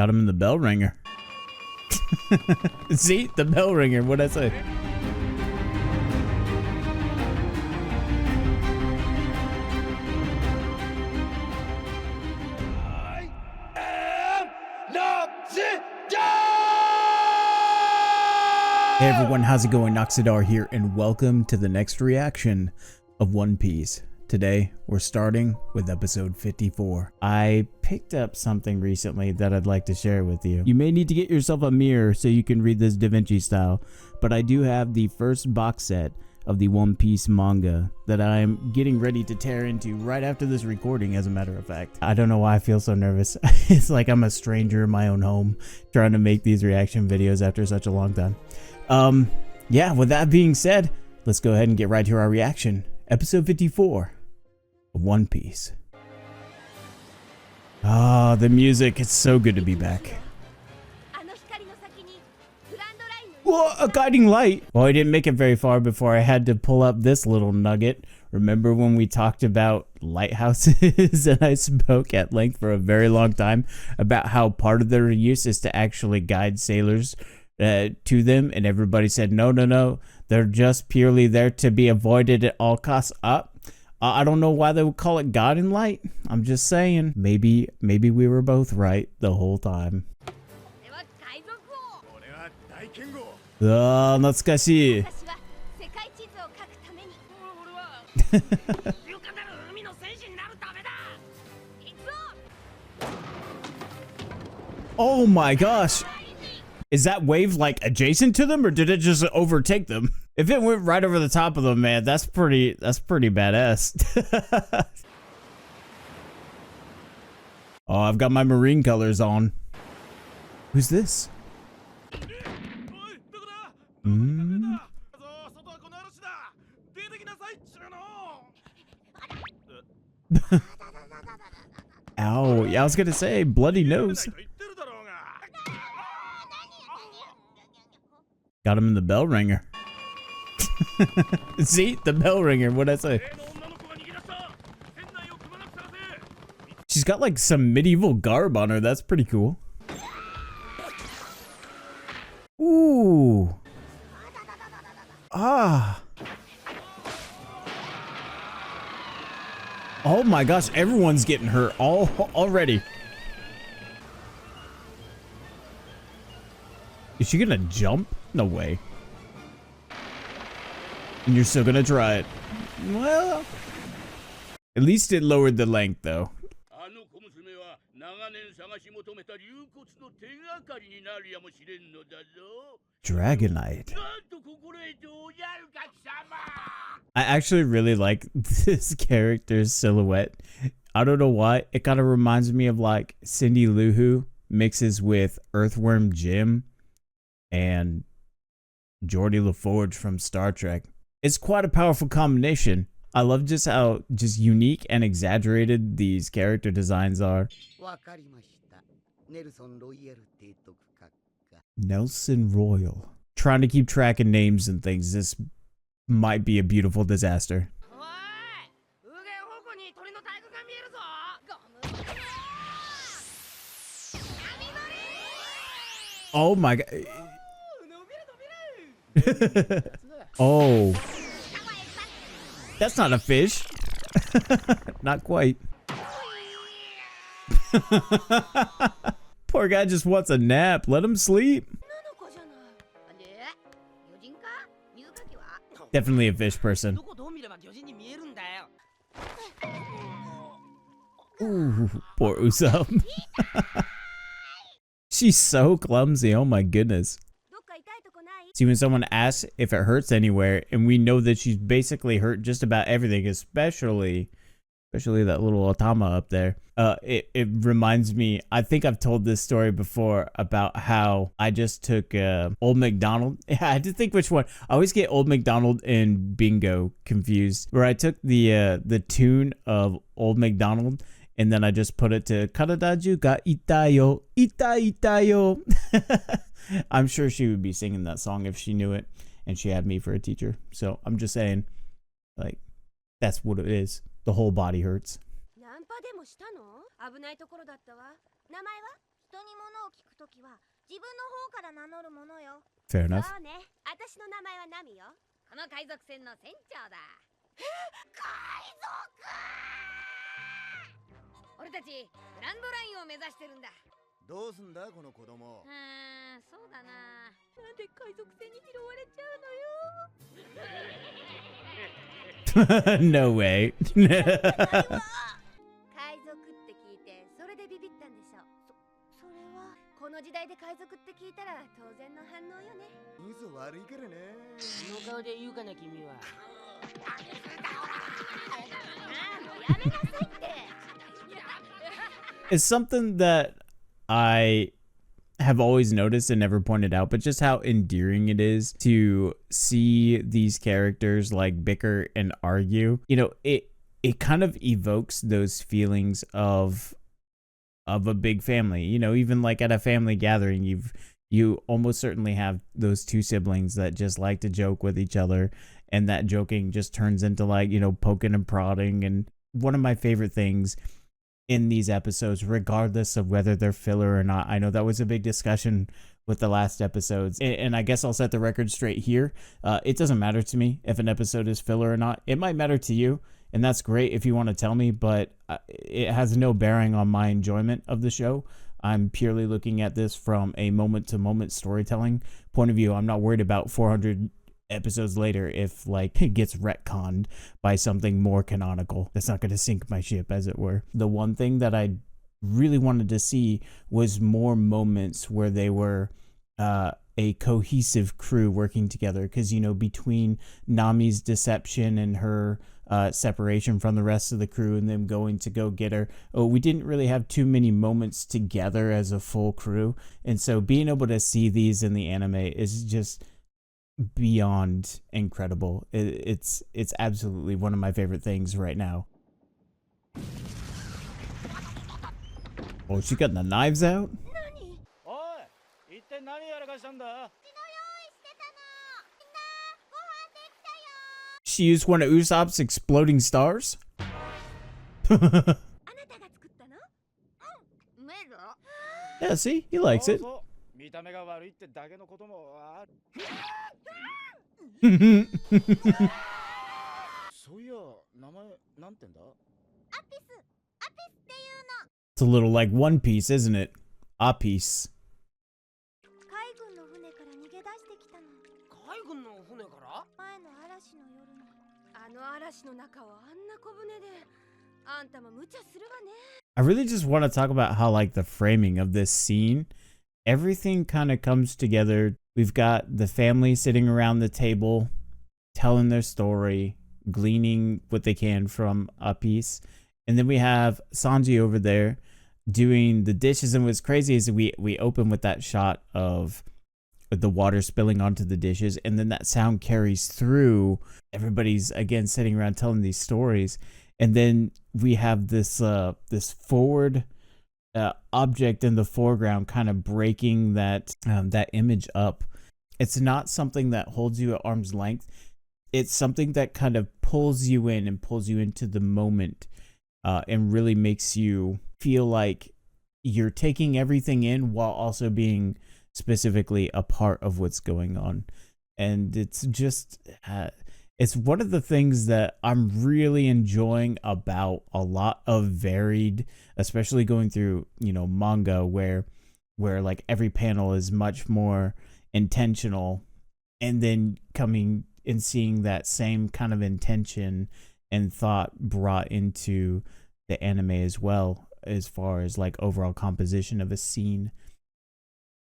Got him in the bell ringer. See? The bell ringer. What'd I say? I am Noxiddar! Hey everyone, how's it going? Noxiddar here, and welcome to the next reaction of One Piece. Today, we're starting with episode 54. I picked up something recently that I'd like to share with you. You may need to get yourself a mirror so you can read this Da Vinci style, but I do have the first box set of the One Piece manga that I'm getting ready to tear into right after this recording, as a matter of fact. I don't know why I feel so nervous. It's like I'm a stranger in my own home trying to make these reaction videos after such a long time. Yeah, with that being said, let's go ahead and get right to our reaction. Episode 54 of One Piece. Ah, the music. It's so good to be back. Whoa, a guiding light. Well, I didn't make it very far before I had to pull up this little nugget. Remember when we talked about lighthouses and I spoke at length for a very long time about how part of their use is to actually guide sailors to them, and everybody said no, they're just purely there to be avoided at all costs. I don't know why they would call it guiding light. I'm just saying, maybe we were both right the whole time. Natsukashi. Oh my gosh. Is that wave like adjacent to them, or did it just overtake them? If it went right over the top of them, man, that's pretty badass. Oh, I've got my marine colors on. Who's this? Ow, yeah, I was gonna say bloody nose. Got him in the bell ringer. See? The bell ringer. What'd I say? She's got like some medieval garb on her. That's pretty cool. Ooh. Ah. Oh my gosh. Everyone's getting hurt already. Is she gonna jump? No way. And you're still gonna try it. Well, at least it lowered the length though. Dragonite. I actually really like this character's silhouette. I don't know why. It kind of reminds me of like Cindy Lou Who mixes with Earthworm Jim and Geordi LaForge from Star Trek. It's quite a powerful combination. I love just how unique and exaggerated these character designs are. Nelson Royal. Trying to keep track of names and things. This might be a beautiful disaster. Oh my god. Oh, that's not a fish. Not quite. Poor guy just wants a nap. Let him sleep. Definitely a fish person. Ooh, poor Usopp. She's so clumsy. Oh my goodness. See, when someone asks if it hurts anywhere, and we know that she's basically hurt just about everything, especially that little Otama up there. It reminds me, I think I've told this story before about how I just took Old MacDonald. I had to think which one. I always get Old MacDonald and Bingo confused, where I took the tune of Old MacDonald and then I just put it to Karadaju ga itayo, itayo. I'm sure she would be singing that song if she knew it and she had me for a teacher. So I'm just saying, like, that's what it is. The whole body hurts. Fair enough. そうね、私の名前はナミよ。この海賊船の船長だ。海賊！俺たちグランドラインを目指してるんだ。どうすんだこの子供。そうだな。なんで海賊船に拾われちゃうのよ。No way. 海賊って聞いてそれでビビったんでしょ。それはこの時代で海賊って聞いたら当然の反応よね。嘘悪いからね。その顔で言うかな君は。もうやめなさいって。It's something that I have always noticed and never pointed out, but just how endearing it is to see these characters like bicker and argue. You know, it kind of evokes those feelings of a big family. You know, even like at a family gathering, you almost certainly have those two siblings that just like to joke with each other, and that joking just turns into like, you know, poking and prodding. And one of my favorite things in these episodes, regardless of whether they're filler or not, I know that was a big discussion with the last episodes, and I guess I'll set the record straight here. It doesn't matter to me if an episode is filler or not. It might matter to you, and that's great if you want to tell me, but it has no bearing on my enjoyment of the show. I'm purely looking at this from a moment-to-moment storytelling point of view. I'm not worried about 400 episodes later if like it gets retconned by something more canonical. That's not going to sink my ship, as it were. The one thing that I really wanted to see was more moments where they were a cohesive crew working together, because, you know, between Nami's deception and her separation from the rest of the crew and them going to go get her, we didn't really have too many moments together as a full crew. And so being able to see these in the anime is just beyond incredible. It's absolutely one of my favorite things right now. Oh, she got the knives out? She used one of Usopp's exploding stars? Yeah, see? He likes it. It's a little like One Piece, isn't it? A piece. 海軍の船から逃げ出してきたの。海軍の船から？前の嵐の夜の。あの嵐の中をあんな小舟で。あんたも無茶するわね。I really just want to talk about how, like, the framing of this scene, everything kind of comes together. We've got the family sitting around the table, telling their story, gleaning what they can from a piece. And then we have Sanji over there doing the dishes. And what's crazy is we open with that shot of the water spilling onto the dishes, and then that sound carries through. Everybody's again sitting around telling these stories, and then we have this this forward object in the foreground, kind of breaking that that image up. It's not something that holds you at arm's length. It's something that kind of pulls you in and pulls you into the moment, and really makes you feel like you're taking everything in while also being specifically a part of what's going on. And it's just it's one of the things that I'm really enjoying about a lot of varied, especially going through, you know, manga where like every panel is much more intentional, and then coming and seeing that same kind of intention and thought brought into the anime as well, as far as like overall composition of a scene.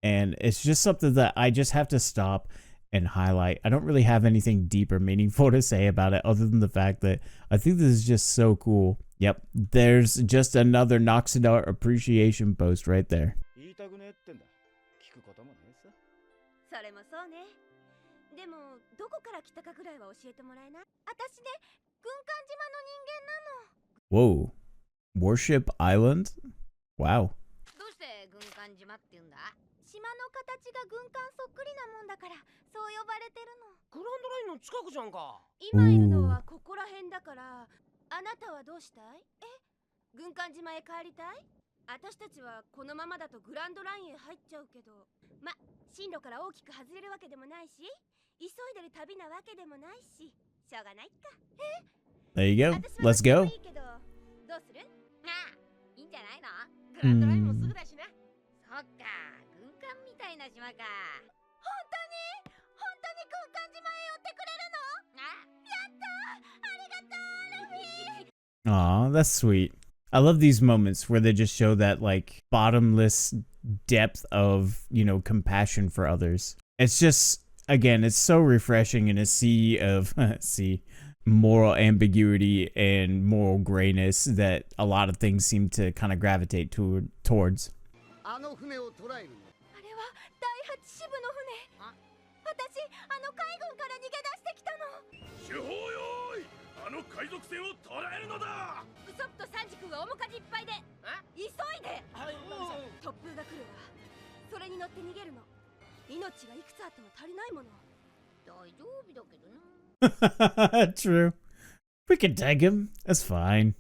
And it's just something that I just have to stop and highlight. I don't really have anything deep or meaningful to say about it, other than the fact that I think this is just so cool. Yep, there's just another Noxiddar appreciation post right there. それもそうね。でもどこから来たかぐらいは教えてもらえない？私ね、軍艦島の人間なの。 Whoa, Warship Island? Wow. どうして軍艦島って言うんだ？島の形が軍艦そっくりなもんだからそう呼ばれてるの。グランドラインの近くじゃんか。今いるのはここら辺だから、あなたはどうしたい？軍艦島へ帰りたい？私たちはこのままだとグランドラインへ入っちゃうけど、ま、進路から大きく外れるわけでもないし、急いでる旅なわけでもないし、しょうがないか。There you go. Let's go. いいけど、どうする？ああ、いいんじゃないの？グランドラインもすぐだしな。そっか、軍艦みたいな島か。本当に軍艦島へ寄ってくれるの？あ、やったー！ありがとう、ルフィ。 Aw, that's sweet. I love these moments where they just show that like bottomless depth of, you know, compassion for others. It's just, again, it's so refreshing in a sea of moral ambiguity and moral grayness that a lot of things seem to kind of gravitate towards. あれは第8支部の船。私、海軍から逃げ出してきたの。主砲よーい、あの海賊船を捕らえるのだ。ウソップサンジ君は面舵いっぱいで、急いで。はい、突風が来るわ。それに乗って逃げるの。命がいくつあっても足りないもの。大丈夫だけどな。 True. We can take him. That's fine.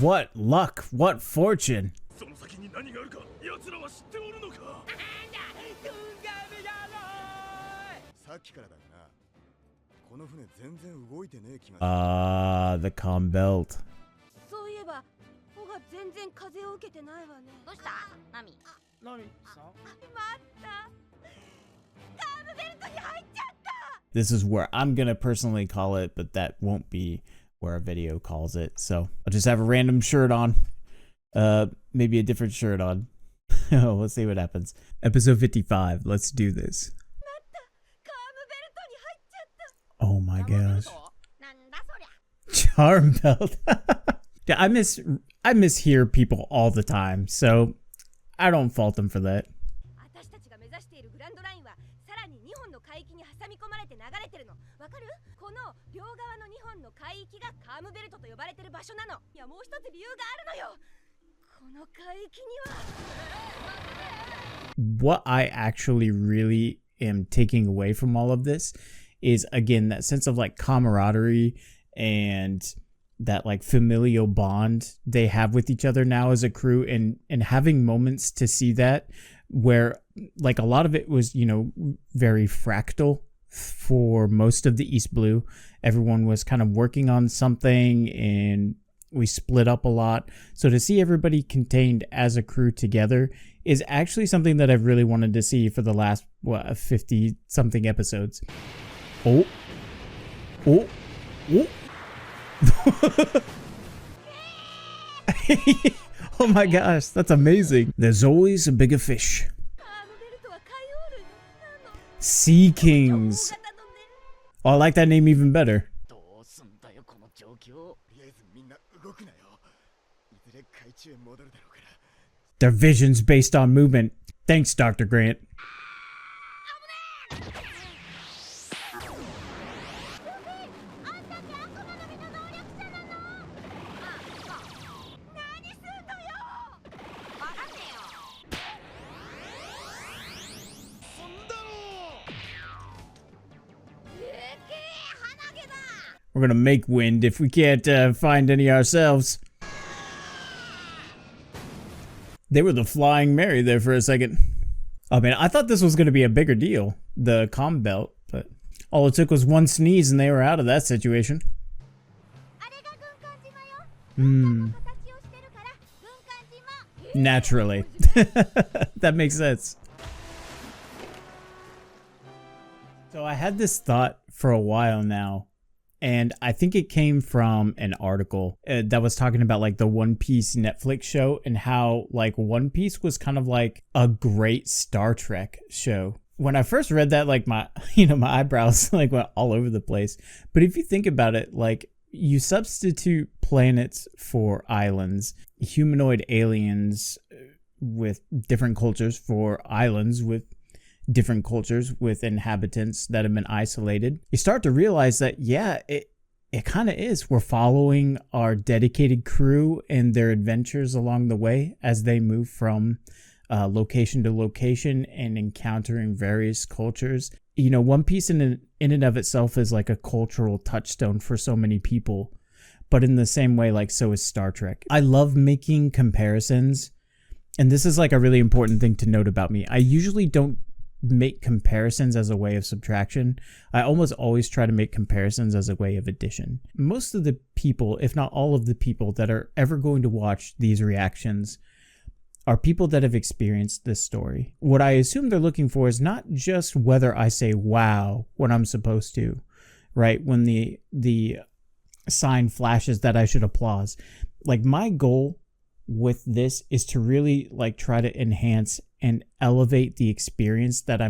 What luck. What fortune. その先に何があるか、奴らは知っておるのか。さっきからだがな、この船全然動いてねえ気がする。The calm belt. そういえば、帆が全然風を受けてないわね。どうした？ナミ。何さ？待った。カーブベルトに入っちゃった。 This is where I'm gonna personally call it, but that won't be where a video calls it. So I'll just have a random shirt on. Maybe a different shirt on. Let's see what happens. Episode 55. Let's do this. Oh my gosh. なんだそりゃ。 Charm belt. Yeah, I mishear people all the time, so I don't fault them for that. 私たちが目指しているグランドラインはさらに2本の海域に挟み込まれて流れてるの。わかる？この両側の2本の海域がカームベルトと呼ばれてる場所なの。いや、もう一つ理由があるのよ。この海域には。 What I actually really am taking away from all of this is, again, that sense of like camaraderie and that like familial bond they have with each other now as a crew, and having moments to see that where like a lot of it was, you know, very fractal for most of the East Blue. Everyone was kind of working on something and we split up a lot. So to see everybody contained as a crew together is actually something that I've really wanted to see for the last 50 something episodes. Oh Oh my gosh, that's amazing. There's always a bigger fish. Sea Kings. Oh, I like that name even better. とりあえずみんな動くなよ。いずれ海中へ戻るだろうから。 Their vision's based on movement. Thanks, Dr. Grant. We're gonna make wind if we can't find any ourselves. They were the Flying Mary there for a second. I mean, I thought this was gonna be a bigger deal, the comm belt, but all it took was one sneeze and they were out of that situation. Naturally. That makes sense. So I had this thought for a while now, and I think it came from an article that was talking about like the One Piece Netflix show and how like One Piece was kind of like a great Star Trek show. When I first read that, like my eyebrows like went all over the place. But if you think about it, like you substitute planets for islands, humanoid aliens with different cultures for islands with different cultures with inhabitants that have been isolated, you start to realize that, yeah, it kind of is. We're following our dedicated crew and their adventures along the way as they move from location to location and encountering various cultures. You know, One Piece in and of itself is like a cultural touchstone for so many people, but in the same way, like so is Star Trek. I love making comparisons And this is like a really important thing to note about me. I usually don't make comparisons as a way of subtraction. I almost always try to make comparisons as a way of addition. Most of the people, if not all of the people that are ever going to watch these reactions are people that have experienced this story. What I assume they're looking for is not just whether I say wow when I'm supposed to, right? When the sign flashes that I should applause. Like, my goal with this is to really like try to enhance and elevate the experience that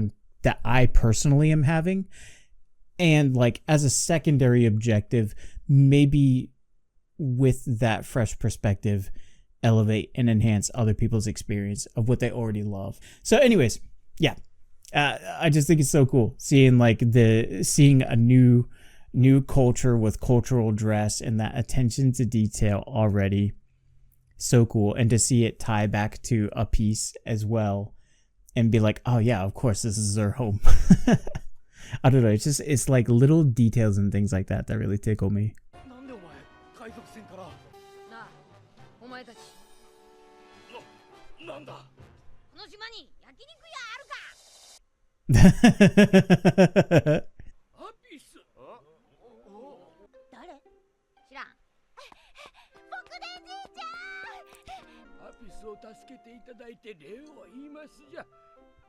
I personally am having, and like as a secondary objective, maybe with that fresh perspective, elevate and enhance other people's experience of what they already love. So anyways, yeah, I just think it's so cool seeing a new culture with cultural dress and that attention to detail already. So cool. And to see it tie back to a piece as well and be like, oh yeah, of course this is their home. I don't know, it's like little details and things like that that really tickle me. なんでお前海賊船からなあ、お前たち、なんだこの島に焼肉屋あるか？アピス誰？知らん。僕でじいちゃん。アピスを助けていただいて礼を言いますじゃ。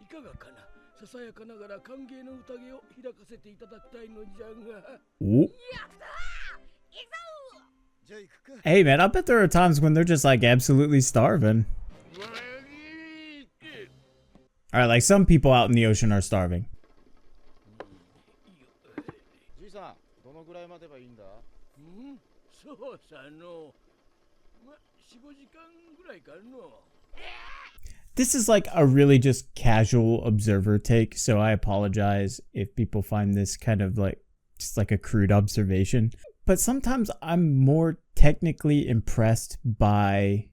いかがかな。ささやかながら歓迎の宴を開かせていただきたいのじゃが。Ooh. やったー！行くぞ！ じゃあ行くか。 Hey man, I bet there are times when they're just like absolutely starving. Alright, like some people out in the ocean are starving. じいさん、どのぐらい待てばいいんだ？そうさの。4、5時間ぐらいかの。 This is like a really just casual observer take, so I apologize if people find this kind of like just like a crude observation. But sometimes I'm more technically impressed by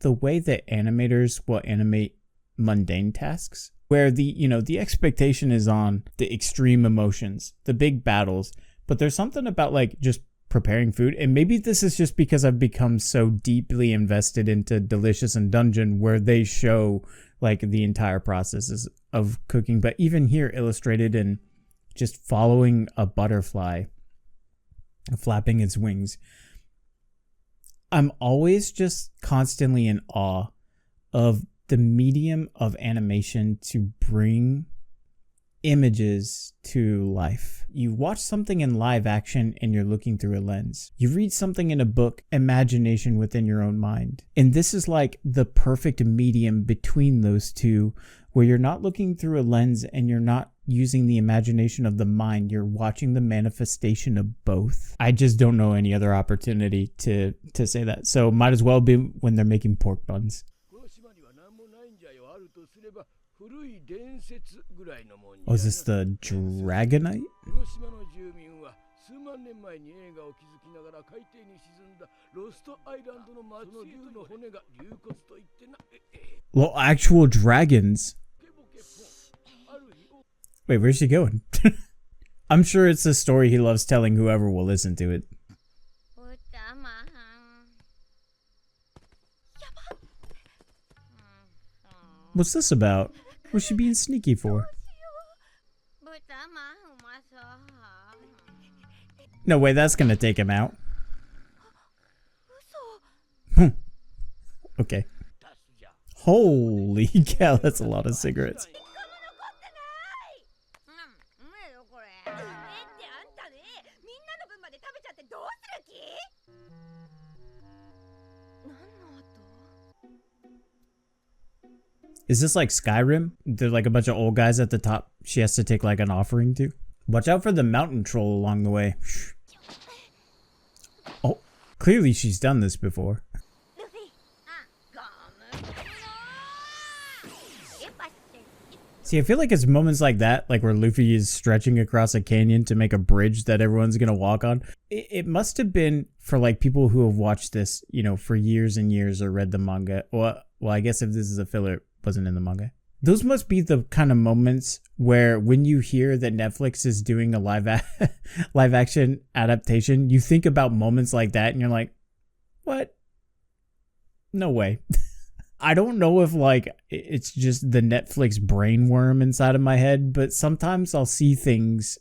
the way that animators will animate mundane tasks, where the expectation is on the extreme emotions, the big battles, but there's something about like just preparing food. And maybe this is just because I've become so deeply invested into Delicious and Dungeon, where they show like the entire processes of cooking, but even here illustrated in just following a butterfly flapping its wings. I'm always just constantly in awe of the medium of animation to bring images to life. You watch something in live action and you're looking through a lens. You read something in a book, imagination within your own mind. And this is like the perfect medium between those two, where you're not looking through a lens and you're not using the imagination of the mind. You're watching the manifestation of both. I just don't know any other opportunity to say that. So might as well be when they're making pork buns. Oh, is this the Dragonite? Well, actual dragons. Wait, where's she going? I'm sure it's a story he loves telling whoever will listen to it. What's this about? What's she being sneaky for? No way, that's gonna take him out. Okay. Holy cow, that's a lot of cigarettes. Is this like Skyrim? There's like a bunch of old guys at the top she has to take like an offering to? Watch out for the mountain troll along the way. Oh, clearly she's done this before. See, I feel like it's moments like that, like where Luffy is stretching across a canyon to make a bridge that everyone's gonna walk on. It must have been for like people who have watched this, for years and years or read the manga. Well, I guess if this is a filler, it wasn't in the manga. Those must be the kind of moments where when you hear that Netflix is doing a live action adaptation, you think about moments like that and you're like, what? No way. I don't know if like it's just the Netflix brain worm inside of my head, but sometimes I'll see things,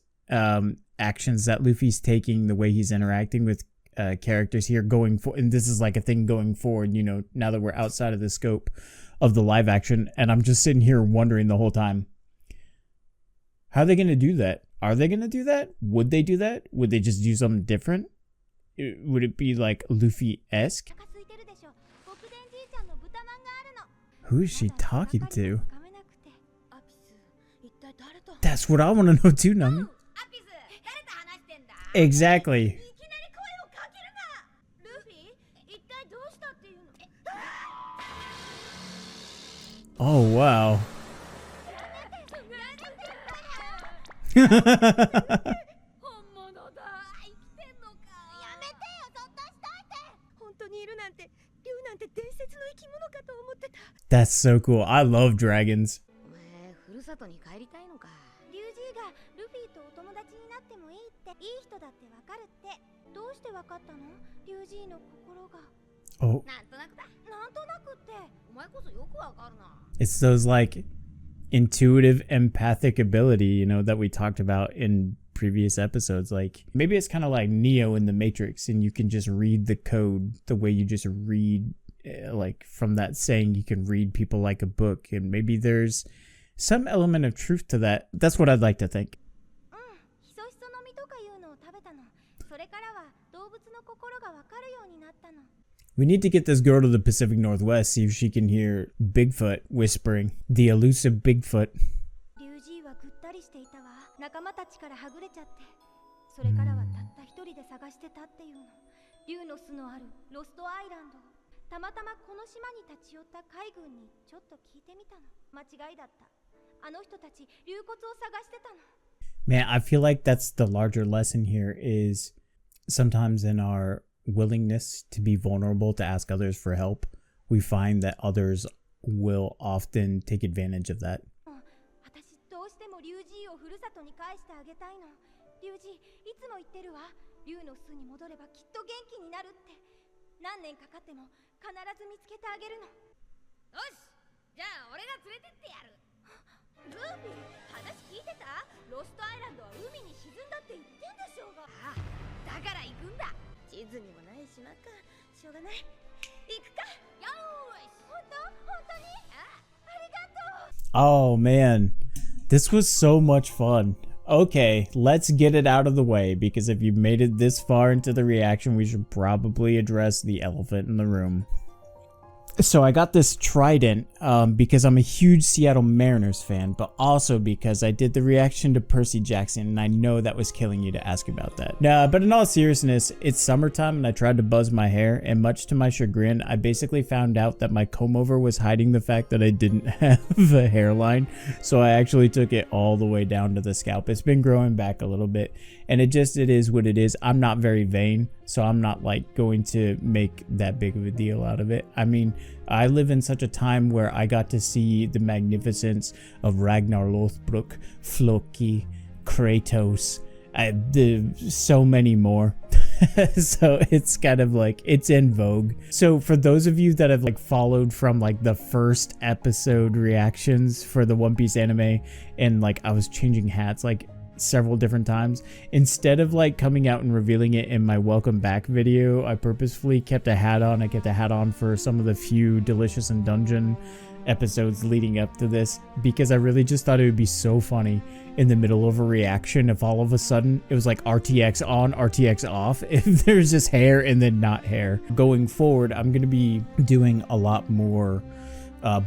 actions that Luffy's taking, the way he's interacting with characters here going for, and this is like a thing going forward, you know, now that we're outside of the scope of the live action, and I'm just sitting here wondering the whole time, how are they going to do that? Are they going to do that? Would they do that? Would they just do something different? Would it be like Luffy-esque? Who is she talking to? That's what I want to know too, Nami. Exactly. Oh, wow. That's so cool. I love dragons. Oh. It's those like intuitive empathic ability, you know, that we talked about in previous episodes. Like maybe it's kind of like Neo in the Matrix, and you can just read the code the way you just read, like from that saying, you can read people like a book, and maybe there's some element of truth to that. That's what I'd like to think. We need to get this girl to the Pacific Northwest, see if she can hear Bigfoot whispering. The elusive Bigfoot. Man, I feel like that's the larger lesson here, is sometimes in our willingness to be vulnerable, to ask others for help, we find that others will often take advantage of that. Oh man, this was so much fun. Okay, let's get it out of the way, because if you made it this far into the reaction, we should probably address the elephant in the room. So I got this trident because I'm a huge Seattle Mariners fan, but also because I did the reaction to Percy Jackson, and I know that was killing you to ask about that. Nah, but in all seriousness, it's summertime and I tried to buzz my hair, and much to my chagrin, I basically found out that my comb over was hiding the fact that I didn't have a hairline, so I actually took it all the way down to the scalp. It's been growing back a little bit, and it is what it is. I'm not very vain, so I'm not like going to make that big of a deal out of it. I mean, I live in such a time where I got to see the magnificence of Ragnar Lothbrok, Floki, Kratos, so many more. So it's kind of like, it's in vogue. So for those of you that have like followed from like the first episode reactions for the One Piece anime, and like I was changing hats like several different times, instead of like coming out and revealing it in my welcome back video, I purposefully kept a hat on. I kept a hat on for some of the few Delicious in Dungeon episodes leading up to this, because I really just thought it would be so funny in the middle of a reaction if all of a sudden it was like RTX on, RTX off, if there's just hair and then not hair. Going forward, I'm going to be doing a lot more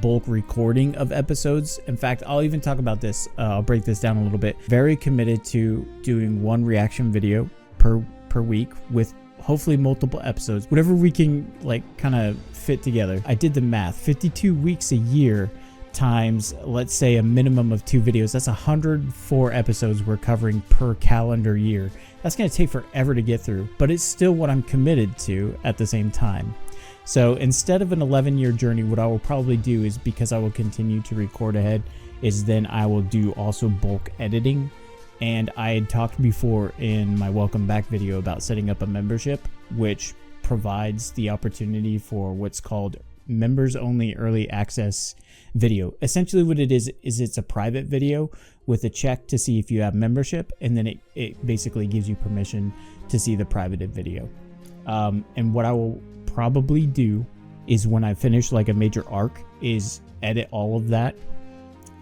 bulk recording of episodes. In fact, I'll even talk about this. I'll break this down a little bit. Very committed to doing one reaction video per week with hopefully multiple episodes, whatever we can like kind of fit together. I did the math. 52 weeks a year times, let's say, a minimum of 2 videos. That's 104 episodes we're covering per calendar year. That's going to take forever to get through, but it's still what I'm committed to at the same time. So instead of an 11-year journey, what I will probably do is, because I will continue to record ahead, is then I will do also bulk editing. And I had talked before in my welcome back video about setting up a membership, which provides the opportunity for what's called members only early access video. Essentially what it is it's a private video with a check to see if you have membership, and then it basically gives you permission to see the privated video. And what I will probably do is when I finish like a major arc is edit all of that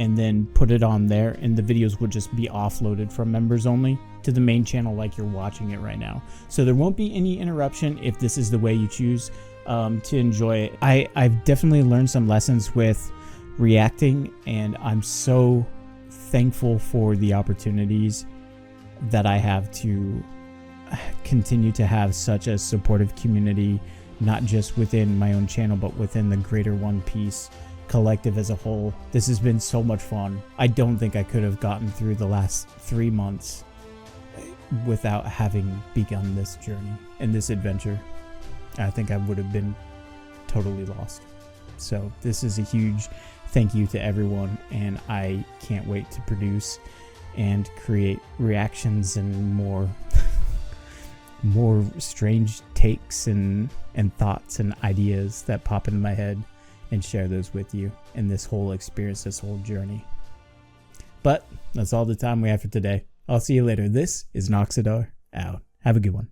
and then put it on there, and the videos would just be offloaded from members only to the main channel like you're watching it right now. So there won't be any interruption if this is the way you choose to enjoy it. I've definitely learned some lessons with reacting, and I'm so thankful for the opportunities that I have to continue to have such a supportive community, not just within my own channel, but within the greater One Piece collective as a whole. This has been so much fun. I don't think I could have gotten through the last 3 months without having begun this journey and this adventure. I think I would have been totally lost. So this is a huge thank you to everyone, and I can't wait to produce and create reactions and more strange takes and thoughts and ideas that pop into my head, and share those with you in this whole experience, this whole journey. But that's all the time we have for today. I'll see you later. This is Noxiddar out. Have a good one.